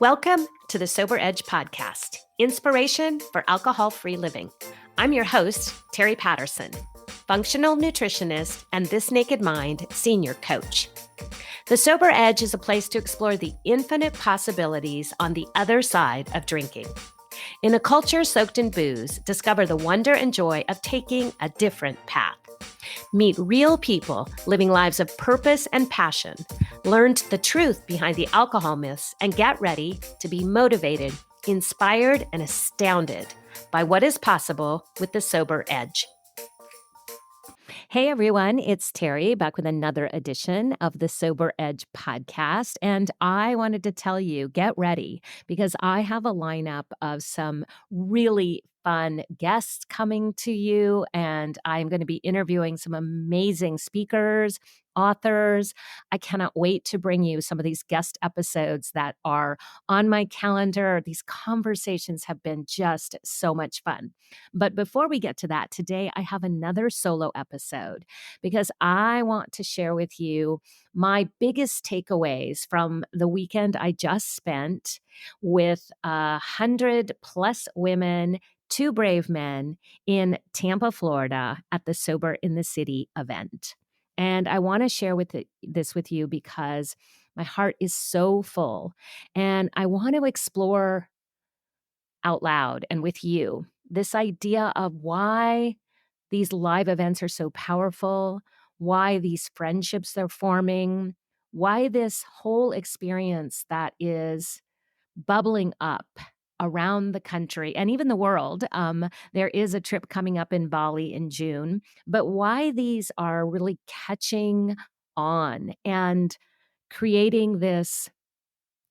Welcome to the Sober Edge podcast, inspiration for alcohol-free living. I'm your host, Terry Patterson, functional nutritionist and This Naked Mind senior coach. The Sober Edge is a place to explore the infinite possibilities on the other side of drinking. In a culture soaked in booze, discover the wonder and joy of taking a different path. Meet real people living lives of purpose and passion. Learn the truth behind the alcohol myths and get ready to be motivated, inspired, and astounded by what is possible with the Sober Edge. Hey everyone, it's Terry back with another edition of the Sober Edge podcast. And I wanted to tell you, get ready because I have a lineup of some really fun guests coming to you. And I'm going to be interviewing some amazing speakers, authors. I cannot wait to bring you some of these guest episodes that are on my calendar. These conversations have been just so much fun. But before we get to that, today I have another solo episode because I want to share with you my biggest takeaways from the weekend I just spent with 100+ women, 2 brave men in Tampa, Florida at the Sober in the City event. And I want to share this with you because my heart is so full and I want to explore out loud and with you this idea of why these live events are so powerful, why these friendships are forming, why this whole experience that is bubbling up around the country and even the world. There is a trip coming up in Bali in June, but why these are really catching on and creating this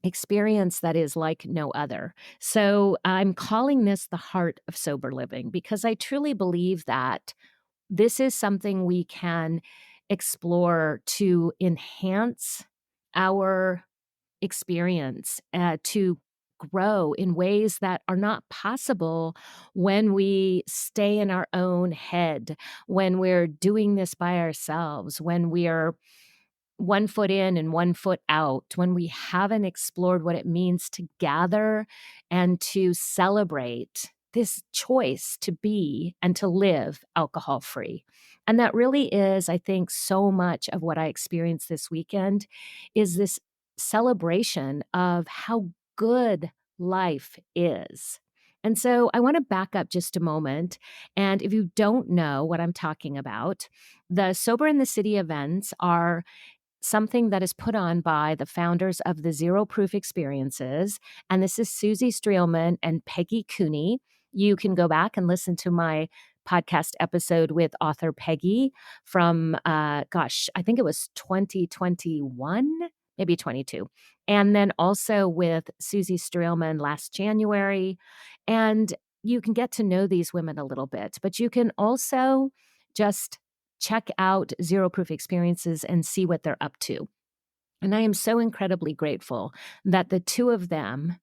experience that is like no other. So I'm calling this the heart of sober living because I truly believe that this is something we can explore to enhance our experience, to grow in ways that are not possible when we stay in our own head, when we're doing this by ourselves, when we are 1 foot in and 1 foot out, when we haven't explored what it means to gather and to celebrate this choice to be and to live alcohol free. And that really is, I think, so much of what I experienced this weekend is this celebration of how good life is. And so I want to back up just a moment. And if you don't know what I'm talking about, the Sober in the City events are something that is put on by the founders of the Zero Proof Experiences. And this is Susie Streelman and Peggy Cooney. You can go back and listen to my podcast episode with author Peggy from, I think it was 2021, maybe 22. And then also with Susie Streelman last January. And you can get to know these women a little bit, but you can also just check out Zero Proof Experiences and see what they're up to. And I am so incredibly grateful that the two of them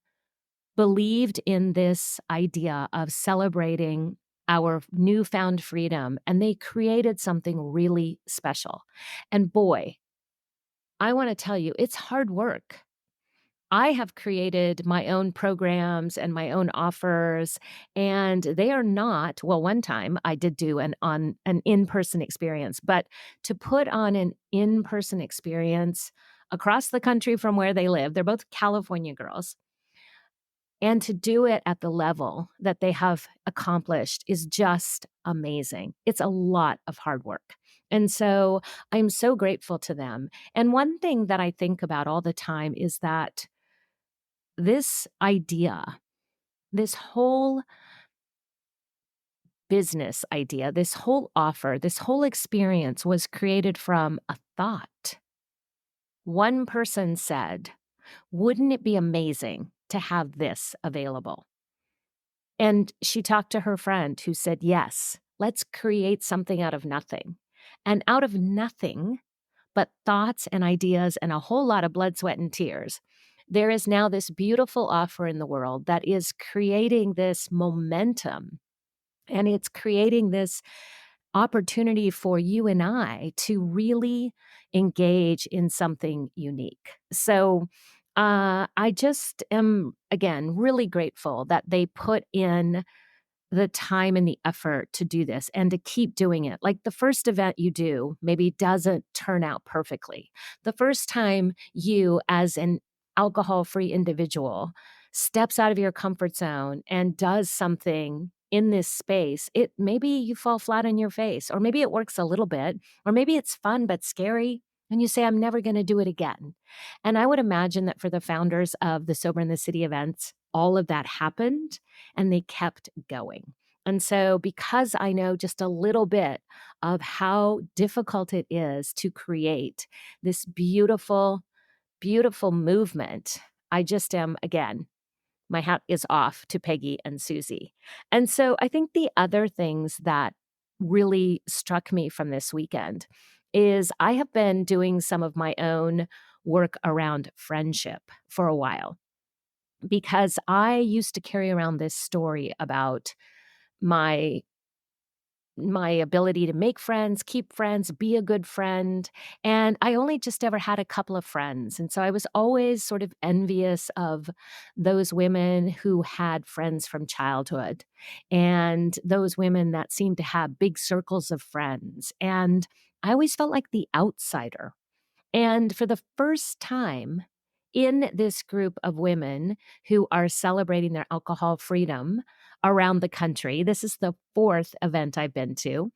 believed in this idea of celebrating our newfound freedom, and they created something really special. And boy, I want to tell you, it's hard work. I have created my own programs and my own offers, and they are not, well, one time I did do an in-person experience, but to put on an in-person experience across the country from where they live, they're both California girls, and to do it at the level that they have accomplished is just amazing. It's a lot of hard work. And so I'm so grateful to them. And one thing that I think about all the time is that this idea, this whole business idea, this whole offer, this whole experience was created from a thought. One person said, wouldn't it be amazing to have this available? And she talked to her friend who said, yes, let's create something out of nothing. And out of nothing, but thoughts and ideas and a whole lot of blood, sweat, and tears, there is now this beautiful offer in the world that is creating this momentum, and it's creating this opportunity for you and I to really engage in something unique. So I just am, again, really grateful that they put in the time and the effort to do this and to keep doing it. Like the first event you do maybe doesn't turn out perfectly. The first time you, as an alcohol free individual, steps out of your comfort zone and does something in this space, it maybe you fall flat on your face, or maybe it works a little bit, or maybe it's fun but scary. And you say, I'm never going to do it again. And I would imagine that for the founders of the Sober in the City events, all of that happened and they kept going. And so, because I know just a little bit of how difficult it is to create this beautiful, beautiful movement, I just am, again, my hat is off to Peggy and Susie. And so, I think the other things that really struck me from this weekend is I have been doing some of my own work around friendship for a while because I used to carry around this story about my my ability to make friends, keep friends, be a good friend, and I only just ever had a couple of friends, and so I was always sort of envious of those women who had friends from childhood, and those women that seemed to have big circles of friends, and I always felt like the outsider. And for the first time in this group of women who are celebrating their alcohol freedom around the country, this is the fourth event I've been to,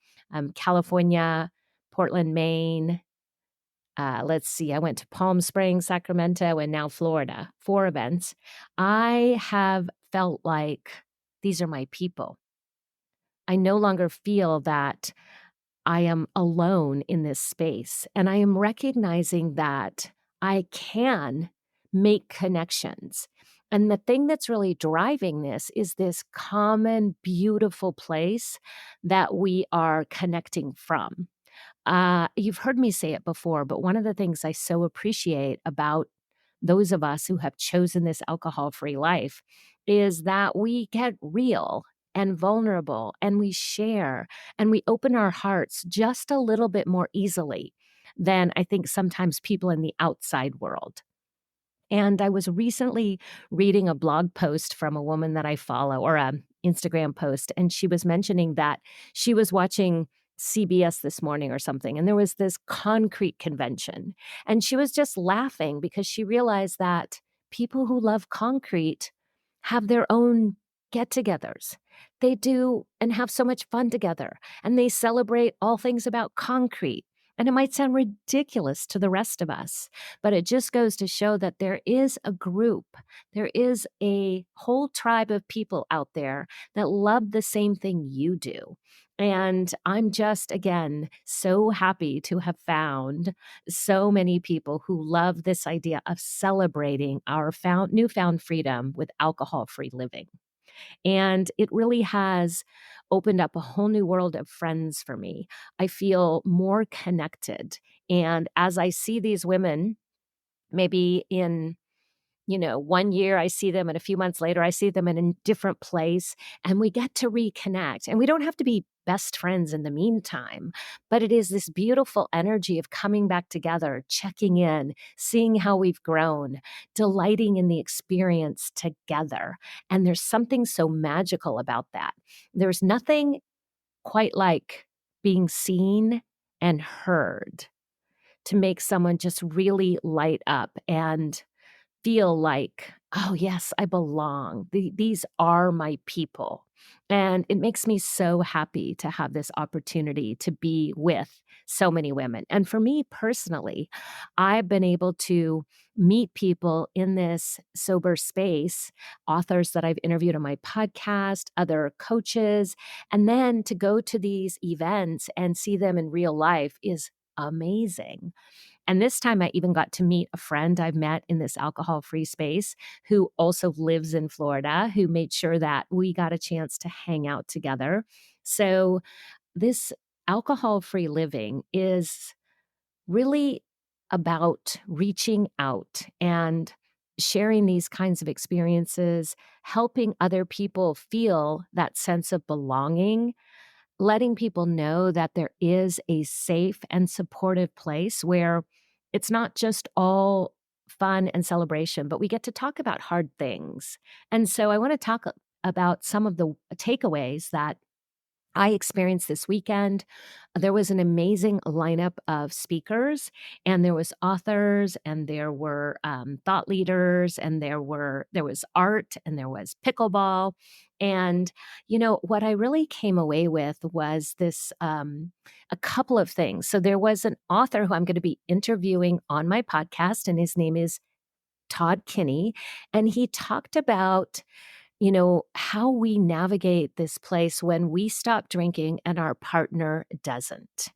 California, Portland, Maine. Let's see, I went to Palm Springs, Sacramento, and now Florida, four events. I have felt like these are my people. I no longer feel that I am alone in this space. And I am recognizing that I can make connections. And the thing that's really driving this is this common, beautiful place that we are connecting from. You've heard me say it before, but one of the things I so appreciate about those of us who have chosen this alcohol free life is that we get real and vulnerable and we share and we open our hearts just a little bit more easily than I think sometimes people in the outside world. And I was recently reading a blog post from a woman that I follow, or a Instagram post, and she was mentioning that she was watching CBS this morning or something, and there was this concrete convention. And she was just laughing because she realized that people who love concrete have their own get togethers. They do and have so much fun together, and they celebrate all things about concrete. And it might sound ridiculous to the rest of us, but it just goes to show that there is a group, there is a whole tribe of people out there that love the same thing you do. And I'm just, again, so happy to have found so many people who love this idea of celebrating our newfound freedom with alcohol free living. And it really has opened up a whole new world of friends for me. I feel more connected. And as I see these women, maybe in 1 year I see them and a few months later I see them in a different place and we get to reconnect. And we don't have to be best friends in the meantime, but it is this beautiful energy of coming back together, checking in, seeing how we've grown, delighting in the experience together. And there's something so magical about that. There's nothing quite like being seen and heard to make someone just really light up and feel like, oh, yes, I belong. These are my people. And it makes me so happy to have this opportunity to be with so many women. And for me personally, I've been able to meet people in this sober space, authors that I've interviewed on my podcast, other coaches, and then to go to these events and see them in real life is amazing. And this time I even got to meet a friend I've met in this alcohol free space who also lives in Florida, who made sure that we got a chance to hang out together. So, this alcohol free living is really about reaching out and sharing these kinds of experiences, helping other people feel that sense of belonging, letting people know that there is a safe and supportive place where it's not just all fun and celebration, but we get to talk about hard things. And so I want to talk about some of the takeaways that I experienced this weekend. There was an amazing lineup of speakers, and there was authors, and there were thought leaders, and there was art, and there was pickleball. And what I really came away with was this a couple of things. So there was an author who I'm going to be interviewing on my podcast, and his name is Todd Kinney, and he talked about how we navigate this place when we stop drinking and our partner doesn't.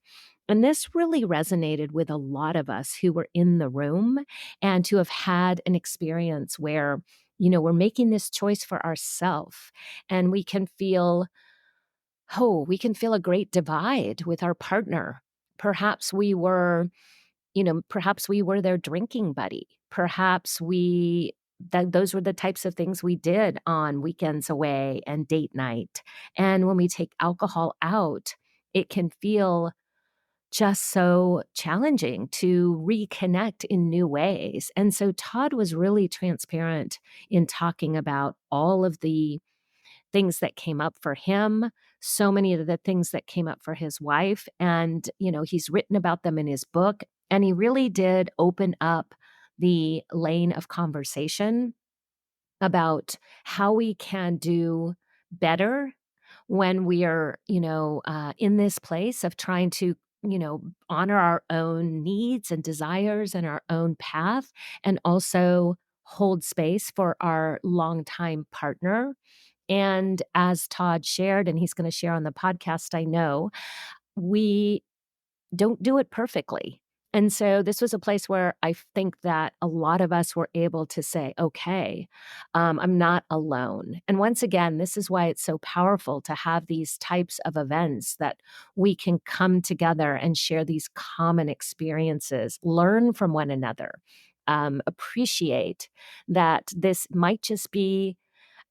And this really resonated with a lot of us who were in the room and to have had an experience where, we're making this choice for ourselves and we can feel a great divide with our partner. Perhaps we were perhaps we were their drinking buddy. Perhaps those were the types of things we did on weekends away and date night. And when we take alcohol out, it can feel just so challenging to reconnect in new ways. And so Todd was really transparent in talking about all of the things that came up for him, so many of the things that came up for his wife. And, he's written about them in his book. And he really did open up the lane of conversation about how we can do better when we are, in this place of trying to, honor our own needs and desires and our own path, and also hold space for our longtime partner. And as Todd shared, and he's going to share on the podcast, I know, we don't do it perfectly. And so this was a place where I think that a lot of us were able to say, okay, I'm not alone. And once again, this is why it's so powerful to have these types of events that we can come together and share these common experiences, learn from one another, appreciate that this might just be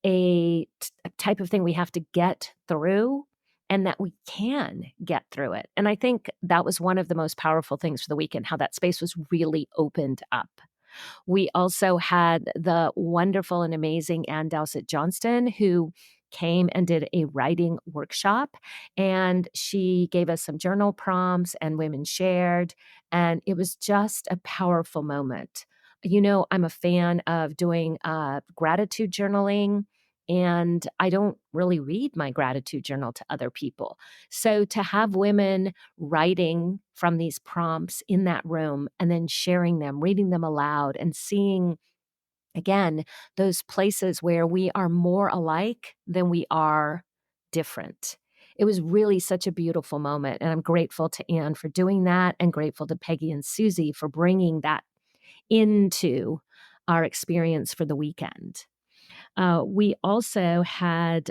a type of thing we have to get through and that we can get through it. And I think that was one of the most powerful things for the weekend, how that space was really opened up. We also had the wonderful and amazing Ann Dowsett Johnston, who came and did a writing workshop. And she gave us some journal prompts and women shared. And it was just a powerful moment. I'm a fan of doing gratitude journaling. And I don't really read my gratitude journal to other people. So to have women writing from these prompts in that room and then sharing them, reading them aloud, and seeing again those places where we are more alike than we are different. It was really such a beautiful moment. And I'm grateful to Anne for doing that, and grateful to Peggy and Susie for bringing that into our experience for the weekend. We also had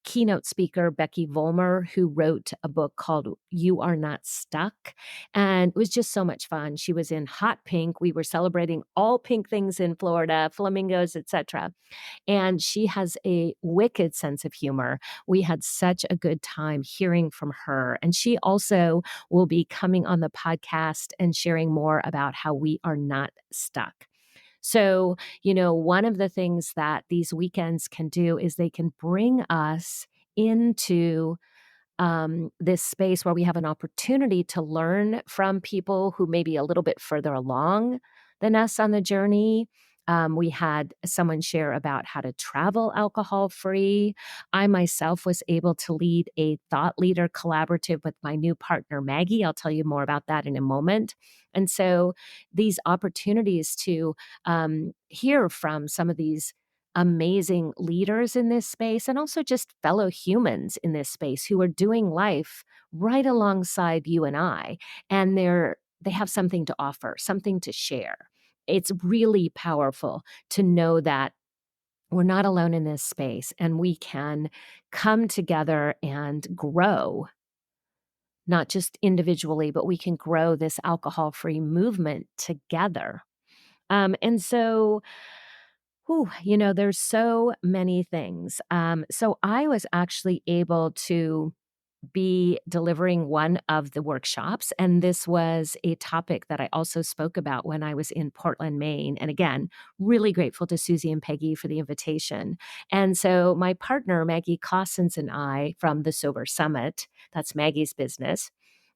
keynote speaker Becky Vollmer, who wrote a book called You Are Not Stuck. And it was just so much fun. She was in hot pink. We were celebrating all pink things in Florida, flamingos, etc. And she has a wicked sense of humor. We had such a good time hearing from her. And she also will be coming on the podcast and sharing more about how we are not stuck. So, one of the things that these weekends can do is they can bring us into this space where we have an opportunity to learn from people who may be a little bit further along than us on the journey. We had someone share about how to travel alcohol free. I myself was able to lead a thought leader collaborative with my new partner, Maggie. I'll tell you more about that in a moment. And so these opportunities to hear from some of these amazing leaders in this space, and also just fellow humans in this space who are doing life right alongside you and I, and they have something to offer, something to share. It's really powerful to know that we're not alone in this space, and we can come together and grow, not just individually, but we can grow this alcohol-free movement together. And so there's so many things. So I was actually able to be delivering one of the workshops. And this was a topic that I also spoke about when I was in Portland, Maine. And again, really grateful to Susie and Peggy for the invitation. And so my partner, Maggie Clausens, and I from the Sober Summit, that's Maggie's business,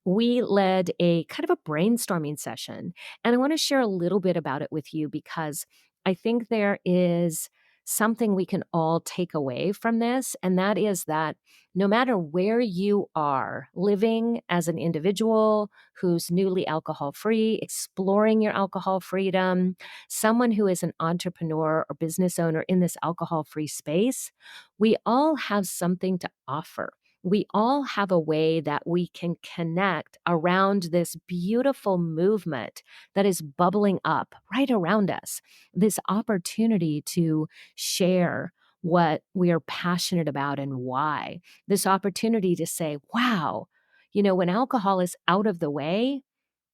we led a kind of a brainstorming session. And I want to share a little bit about it with you because I think there is something we can all take away from this. And that is that no matter where you are living as an individual who's newly alcohol free, exploring your alcohol freedom, someone who is an entrepreneur or business owner in this alcohol free space, we all have something to offer. We all have a way that we can connect around this beautiful movement that is bubbling up right around us. This opportunity to share what we are passionate about and why. This opportunity to say, wow, when alcohol is out of the way,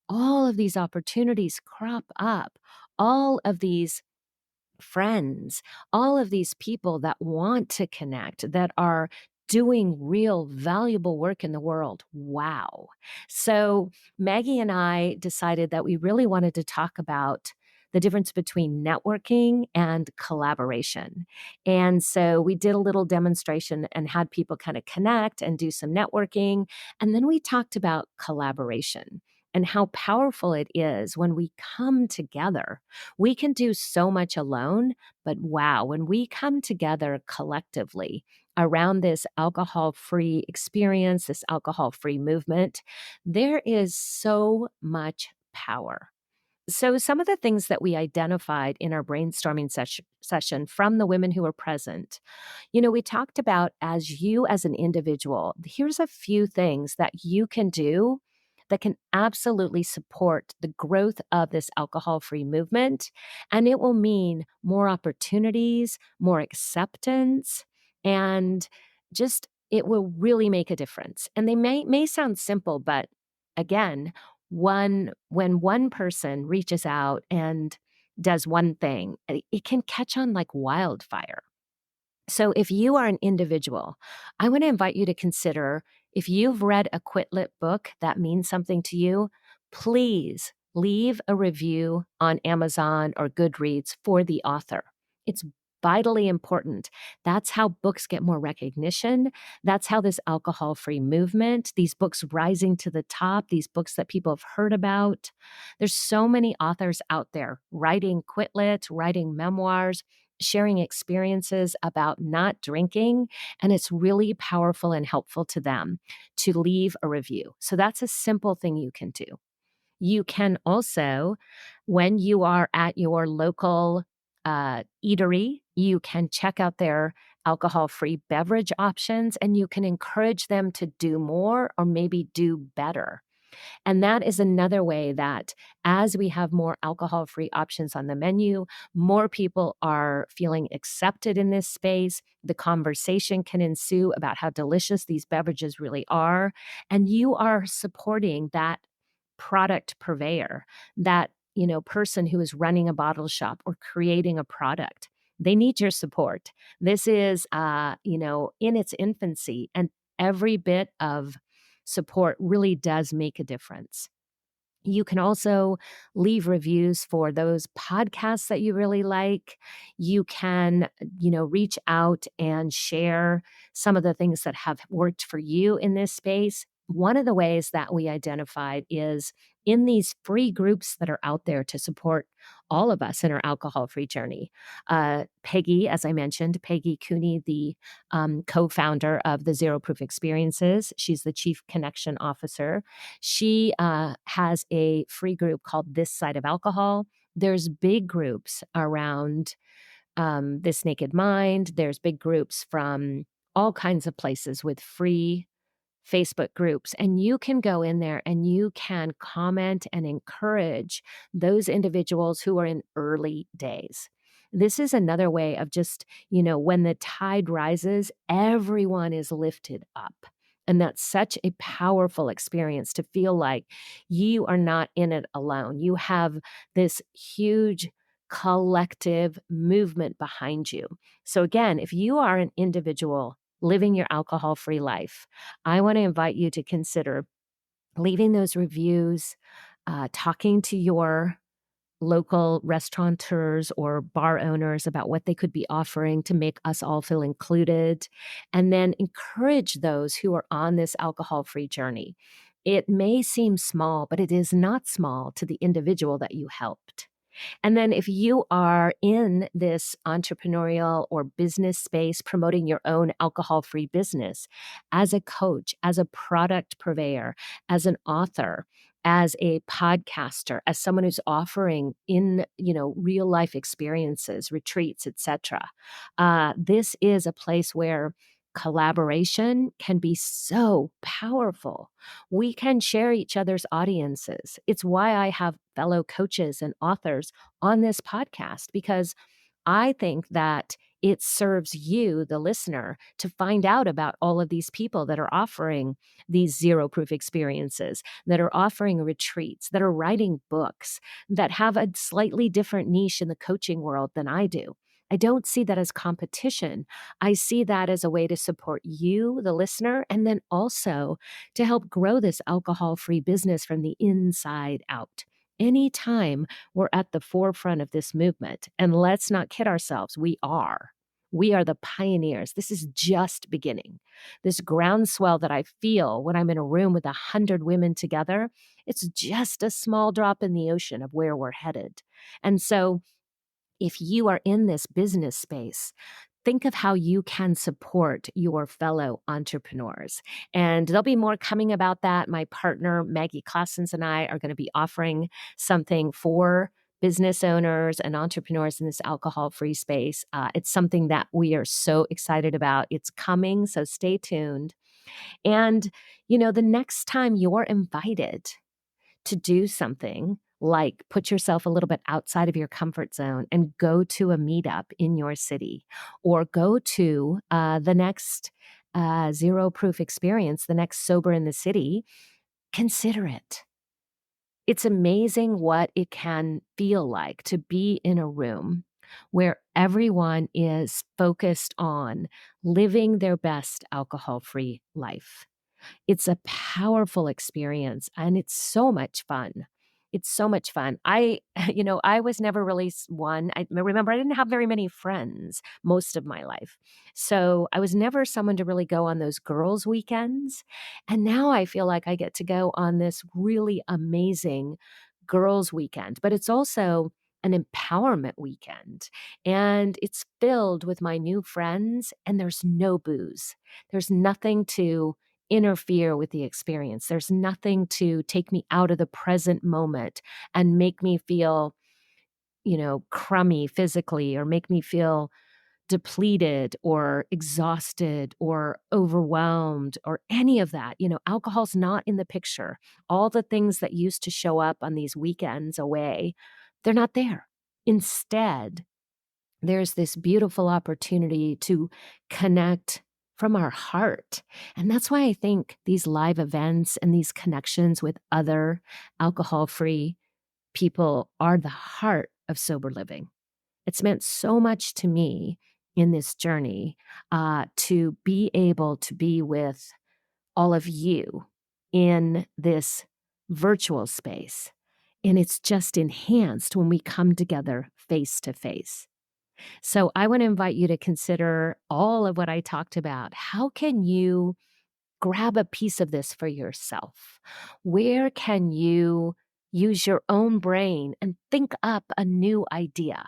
all of these opportunities crop up. All of these friends, all of these people that want to connect, that are doing real valuable work in the world. Wow. So Maggie and I decided that we really wanted to talk about the difference between networking and collaboration. And so we did a little demonstration and had people kind of connect and do some networking. And then we talked about collaboration and how powerful it is when we come together. We can do so much alone, but wow, when we come together collectively around this alcohol free experience, this alcohol free movement, there is so much power. So, some of the things that we identified in our brainstorming session from the women who were present, we talked about as you as an individual, here's a few things that you can do that can absolutely support the growth of this alcohol free movement. And it will mean more opportunities, more acceptance, and just it will really make a difference. And they may sound simple, but again, when one person reaches out and does one thing, it can catch on like wildfire. So if you are an individual, I want to invite you to consider if you've read a quit lit book that means something to you, please leave a review on Amazon or Goodreads for the author. It's vitally important. That's how books get more recognition. That's how this alcohol free movement, these books rising to the top, these books that people have heard about. There's so many authors out there writing quit lit, writing memoirs, sharing experiences about not drinking, and it's really powerful and helpful to them to leave a review. So that's a simple thing you can do. You can also, when you are at your local eatery, you can check out their alcohol free beverage options and you can encourage them to do more or maybe do better. And that is another way that as we have more alcohol free options on the menu, more people are feeling accepted in this space. The conversation can ensue about how delicious these beverages really are. And you are supporting that product purveyor, that person who is running a bottle shop or creating a product. They need your support. This is in its infancy, and every bit of support really does make a difference. You can also leave reviews for those podcasts that you really like. You can, reach out and share some of the things that have worked for you in this space. One of the ways that we identified is in these free groups that are out there to support all of us in our alcohol free journey. Peggy, as I mentioned, Peggy Cooney, the co founder of the Zero Proof Experiences, she's the chief connection officer. She has a free group called This Side of Alcohol. There's big groups around This Naked Mind. There's big groups from all kinds of places with free Facebook groups, and you can go in there and you can comment and encourage those individuals who are in early days. This is another way of just, when the tide rises, everyone is lifted up. And that's such a powerful experience to feel like you are not in it alone. You have this huge collective movement behind you. So, again, if you are an individual living your alcohol-free life, I want to invite you to consider leaving those reviews, talking to your local restaurateurs or bar owners about what they could be offering to make us all feel included, and then encourage those who are on this alcohol-free journey. It may seem small, but it is not small to the individual that you helped. And then if you are in this entrepreneurial or business space promoting your own alcohol-free business as a coach, as a product purveyor, as an author, as a podcaster, as someone who's offering in, real life experiences, retreats, etc. This is a place where collaboration can be so powerful. We can share each other's audiences. It's why I have fellow coaches and authors on this podcast, because I think that it serves you, the listener, to find out about all of these people that are offering these zero proof experiences, that are offering retreats, that are writing books, that have a slightly different niche in the coaching world than I do. I don't see that as competition. I see that as a way to support you, the listener, and then also to help grow this alcohol free business from the inside out. Anytime we're at the forefront of this movement, and let's not kid ourselves, we are. We are the pioneers. This is just beginning. This groundswell that I feel when I'm in a room with 100 women together, it's just a small drop in the ocean of where we're headed. And so if you are in this business space, think of how you can support your fellow entrepreneurs. And there'll be more coming about that. My partner, Maggie Classens, and I are going to be offering something for business owners and entrepreneurs in this alcohol-free space. It's something that we are so excited about. It's coming, so stay tuned. And, the next time you're invited to do something like put yourself a little bit outside of your comfort zone and go to a meetup in your city, or go to the next zero proof experience, the next Sober in the City, consider it. It's amazing what it can feel like to be in a room where everyone is focused on living their best alcohol free life. It's a powerful experience, and it's so much fun. It's so much fun. I was never really one. I remember I didn't have very many friends most of my life. So I was never someone to really go on those girls' weekends. And now I feel like I get to go on this really amazing girls' weekend, but it's also an empowerment weekend. And it's filled with my new friends, and there's no booze. There's nothing to interfere with the experience. There's nothing to take me out of the present moment and make me feel, crummy physically, or make me feel depleted or exhausted or overwhelmed or any of that. Alcohol's not in the picture. All the things that used to show up on these weekends away, they're not there. Instead, there's this beautiful opportunity to connect from our heart. And that's why I think these live events and these connections with other alcohol free people are the heart of sober living. It's meant so much to me in this journey to be able to be with all of you in this virtual space. And it's just enhanced when we come together face to face. So I want to invite you to consider all of what I talked about. How can you grab a piece of this for yourself? Where can you use your own brain and think up a new idea?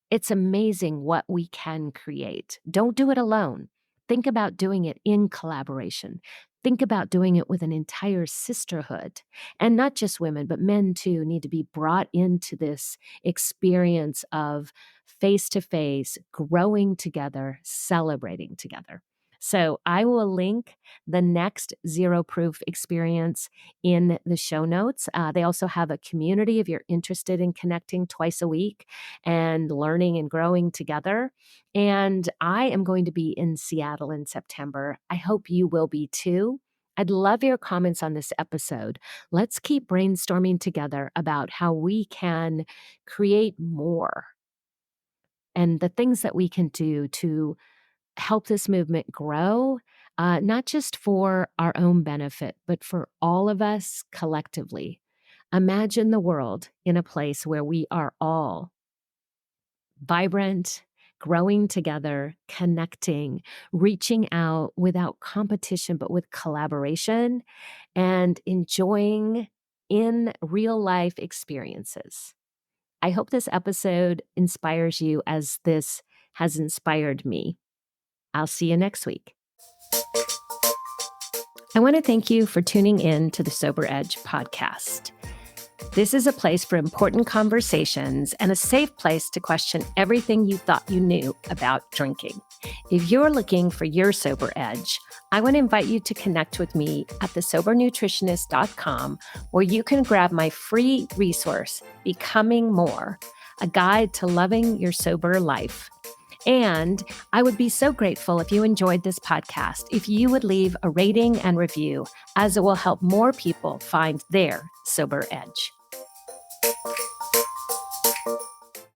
It's amazing what we can create. Don't do it alone. Think about doing it in collaboration. Think about doing it with an entire sisterhood. And not just women, but men too need to be brought into this experience of face to face, growing together, celebrating together. So I will link the next Zero Proof experience in the show notes. They also have a community if you're interested in connecting twice a week and learning and growing together. And I am going to be in Seattle in September. I hope you will be too. I'd love your comments on this episode. Let's keep brainstorming together about how we can create more and the things that we can do to help this movement grow, not just for our own benefit, but for all of us collectively. Imagine the world in a place where we are all vibrant, growing together, connecting, reaching out without competition, but with collaboration, and enjoying in real life experiences. I hope this episode inspires you as this has inspired me. I'll see you next week. I want to thank you for tuning in to the Sober Edge podcast. This is a place for important conversations and a safe place to question everything you thought you knew about drinking. If you're looking for your sober edge, I want to invite you to connect with me at thesobernutritionist.com, where you can grab my free resource, Becoming More, a guide to loving your sober life. And I would be so grateful if you enjoyed this podcast, if you would leave a rating and review, as it will help more people find their sober edge.